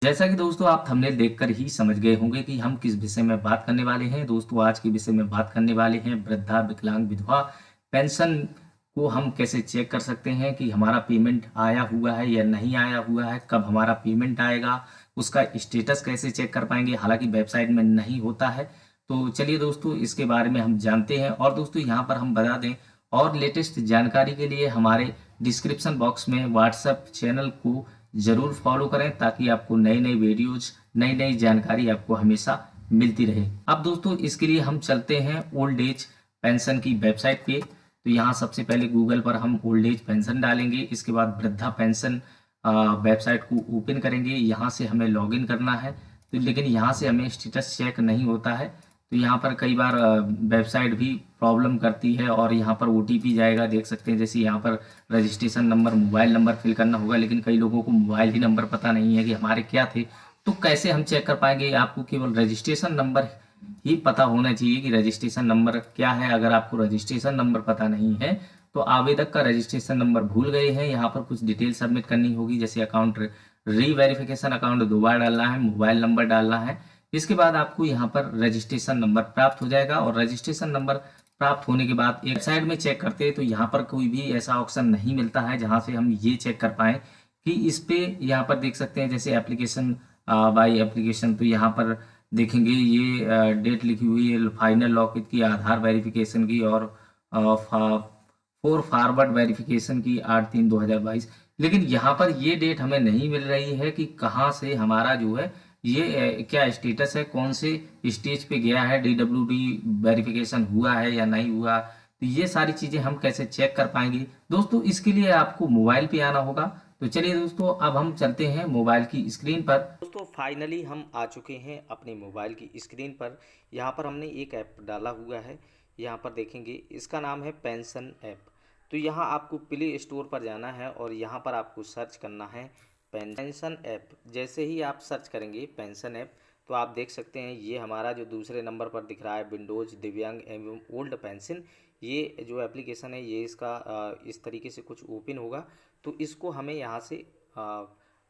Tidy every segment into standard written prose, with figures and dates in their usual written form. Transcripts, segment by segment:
जैसा कि दोस्तों आप थंबनेल देखकर ही समझ गए होंगे कि हम किस विषय में बात करने वाले हैं। दोस्तों आज के विषय में बात करने वाले हैं वृद्धा विकलांग विधवा पेंशन को हम कैसे चेक कर सकते हैं कि हमारा पेमेंट आया हुआ है या नहीं आया हुआ है, कब हमारा पेमेंट आएगा, उसका स्टेटस कैसे चेक कर पाएंगे। हालांकि वेबसाइट में नहीं होता है। तो चलिए दोस्तों इसके बारे में हम जानते हैं। और दोस्तों यहाँ पर हम बता दें, और लेटेस्ट जानकारी के लिए हमारे डिस्क्रिप्शन बॉक्स में व्हाट्सएप चैनल को जरूर फॉलो करें ताकि आपको नई नई वीडियोज, नई नई जानकारी आपको हमेशा मिलती रहे। अब दोस्तों इसके लिए हम चलते हैं ओल्ड एज पेंशन की वेबसाइट पे। तो यहाँ सबसे पहले गूगल पर हम ओल्ड एज पेंशन डालेंगे। इसके बाद वृद्धा पेंशन वेबसाइट को ओपन करेंगे। यहाँ से हमें लॉगिन करना है। तो लेकिन यहाँ से हमें स्टेटस चेक नहीं होता है। तो यहाँ पर कई बार वेबसाइट भी प्रॉब्लम करती है और यहाँ पर ओटीपी जाएगा, देख सकते हैं। जैसे यहाँ पर registration number, mobile number fill करना होगा, लेकिन कई लोगों को मोबाइल ही नंबर पता नहीं है कि हमारे क्या थे। तो कैसे हम चेक कर पाएंगे? आपको केवल रजिस्ट्रेशन नंबर ही पता होना चाहिए कि रजिस्ट्रेशन नंबर क्या है। अगर आपको रजिस्ट्रेशन नंबर पता नहीं है तो आवेदक का रजिस्ट्रेशन नंबर भूल गए हैं, यहाँ पर कुछ डिटेल सबमिट करनी होगी। जैसे अकाउंट रीवेरिफिकेशन, अकाउंट 2 बार डालना है, मोबाइल नंबर डालना है। इसके बाद आपको यहाँ पर रजिस्ट्रेशन नंबर प्राप्त हो जाएगा। और रजिस्ट्रेशन नंबर प्राप्त होने के बाद एक साइड में चेक करते हैं तो यहाँ पर कोई भी ऐसा ऑप्शन नहीं मिलता है जहाँ से हम ये चेक कर पाएँ कि इस पे यहाँ पर देख सकते हैं जैसे एप्लीकेशन बाय एप्लीकेशन। तो यहाँ पर देखेंगे ये डेट लिखी हुई है फाइनल लॉकिट की, आधार वेरिफिकेशन की, और फॉर फॉरवर्ड वेरिफिकेशन की 8/3/2022। लेकिन यहाँ पर ये डेट हमें नहीं मिल रही है कि कहाँ से हमारा जो है ये क्या स्टेटस है, कौन से स्टेज पे गया है, DWD वेरिफिकेशन हुआ है या नहीं हुआ। तो ये सारी चीजें हम कैसे चेक कर पाएंगे दोस्तों? इसके लिए आपको मोबाइल पे आना होगा। तो चलिए दोस्तों अब हम चलते हैं मोबाइल की स्क्रीन पर। दोस्तों फाइनली हम आ चुके हैं अपने मोबाइल की स्क्रीन पर। यहाँ पर हमने एक ऐप डाला हुआ है। यहाँ पर देखेंगे इसका नाम है पेंशन ऐप। तो यहाँ आपको प्ले स्टोर पर जाना है और यहाँ पर आपको सर्च करना है पेंशन ऐप। जैसे ही आप सर्च करेंगे पेंशन ऐप तो आप देख सकते हैं ये हमारा जो दूसरे नंबर पर दिख रहा है विंडोज दिव्यांग एवं ओल्ड पेंशन, ये जो एप्लीकेशन है ये इसका इस तरीके से कुछ ओपन होगा। तो इसको हमें यहाँ से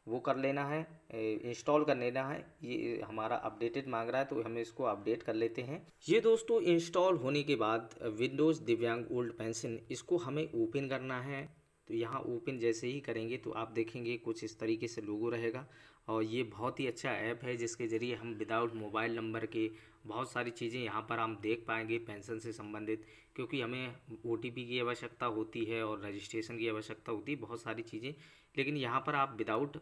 वो कर लेना है, इंस्टॉल कर लेना है। ये हमारा अपडेटेड मांग रहा है तो हमें इसको अपडेट कर लेते हैं। ये दोस्तों इंस्टॉल होने के बाद विंडोज़ दिव्यांग ओल्ड पेंशन इसको हमें ओपन करना है। तो यहाँ ओपन जैसे ही करेंगे तो आप देखेंगे कुछ इस तरीके से लोगो रहेगा। और ये बहुत ही अच्छा ऐप है जिसके ज़रिए हम विदाउट मोबाइल नंबर के बहुत सारी चीज़ें यहाँ पर हम देख पाएंगे पेंशन से संबंधित। क्योंकि हमें ओटीपी की आवश्यकता होती है और रजिस्ट्रेशन की आवश्यकता होती है, बहुत सारी चीज़ें। लेकिन यहाँ पर आप विदाउट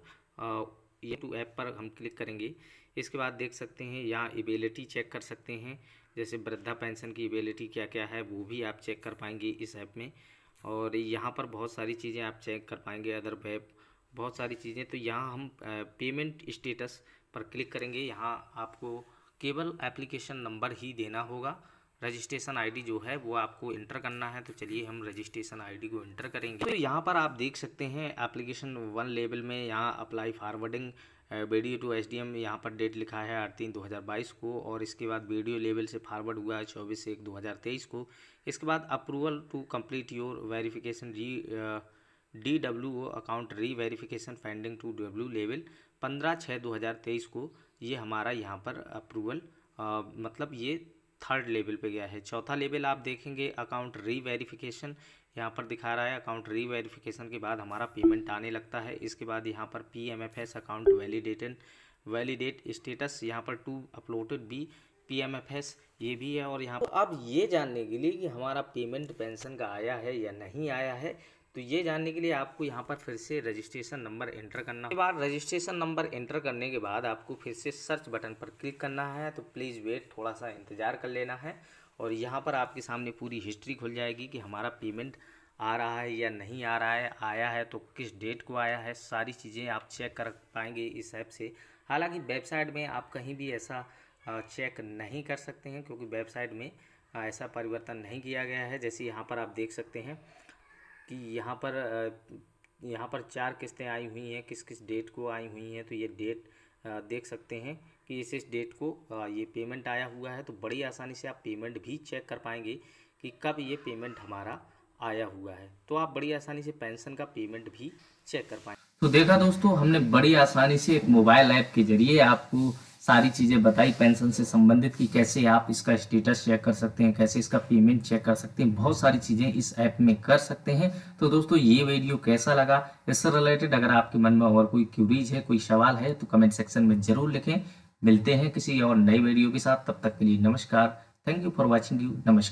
ये टू ऐप पर हम क्लिक करेंगे। इसके बाद देख सकते हैं यहाँ एबिलिटी चेक कर सकते हैं। जैसे वृद्धा पेंशन की एबिलिटी क्या क्या है वो भी आप चेक कर पाएंगे इस ऐप में। और यहाँ पर बहुत सारी चीज़ें आप चेक कर पाएंगे, अदर वेब बहुत सारी चीज़ें। तो यहाँ हम पेमेंट स्टेटस पर क्लिक करेंगे। यहाँ आपको केवल एप्लीकेशन नंबर ही देना होगा। रजिस्ट्रेशन आईडी जो है वो आपको इंटर करना है। तो चलिए हम रजिस्ट्रेशन आईडी को इंटर करेंगे। तो यहाँ पर आप देख सकते हैं एप्लीकेशन 1 लेवल में यहाँ apply forwarding video to SDM, यहाँ पर डेट लिखा है 8/3/2022 को। और इसके बाद वीडियो लेवल से फॉरवर्ड हुआ है 24/1/2023 को। इसके बाद approval to complete your verification DWO account reverification pending to W level 15/6/2023 को। ये हमारा यहाँ पर अप्रूवल मतलब ये थर्ड लेवल पे गया है। चौथा लेवल आप देखेंगे अकाउंट री वेरिफिकेशन, यहाँ पर दिखा रहा है अकाउंट री वेरिफिकेशन के बाद हमारा पेमेंट आने लगता है। इसके बाद यहाँ पर PMFS अकाउंट वैलिडेट स्टेटस, यहाँ पर टू अपलोडेड बी PMFS ये भी है। और यहाँ पर अब ये जानने के लिए कि हमारा पेमेंट पेंशन का आया है या नहीं आया है, तो ये जानने के लिए आपको यहाँ पर फिर से रजिस्ट्रेशन नंबर एंटर करना है। बार रजिस्ट्रेशन नंबर एंटर करने के बाद आपको फिर से सर्च बटन पर क्लिक करना है। तो प्लीज़ वेट, थोड़ा सा इंतज़ार कर लेना है। और यहाँ पर आपके सामने पूरी हिस्ट्री खुल जाएगी कि हमारा पेमेंट आ रहा है या नहीं आ रहा है, आया है तो किस डेट को आया है। सारी चीज़ें आप चेक कर पाएंगे इस ऐप से। हालांकि वेबसाइट में आप कहीं भी ऐसा चेक नहीं कर सकते हैं क्योंकि वेबसाइट में ऐसा परिवर्तन नहीं किया गया है। जैसे यहाँ पर आप देख सकते हैं कि यहाँ पर 4 किस्तें आई हुई हैं, किस किस डेट को आई हुई हैं। तो ये डेट देख सकते हैं कि इस डेट को ये पेमेंट आया हुआ है। तो बड़ी आसानी से आप पेमेंट भी चेक कर पाएंगे कि कब ये पेमेंट हमारा आया हुआ है। तो आप बड़ी आसानी से पेंशन का पेमेंट भी चेक कर पाएंगे। तो देखा दोस्तों, हमने बड़ी आसानी से एक मोबाइल ऐप के जरिए आपको सारी चीज़ें बताई पेंशन से संबंधित, कि कैसे आप इसका स्टेटस चेक कर सकते हैं, कैसे इसका पेमेंट चेक कर सकते हैं, बहुत सारी चीज़ें इस ऐप में कर सकते हैं। तो दोस्तों, ये वीडियो कैसा लगा, इससे रिलेटेड अगर आपके मन में और कोई क्यूरीज है, कोई सवाल है, तो कमेंट सेक्शन में ज़रूर लिखें। मिलते हैं किसी और नई वीडियो के साथ, तब तक के लिए नमस्कार। Thank you for watching you. नमस्कार।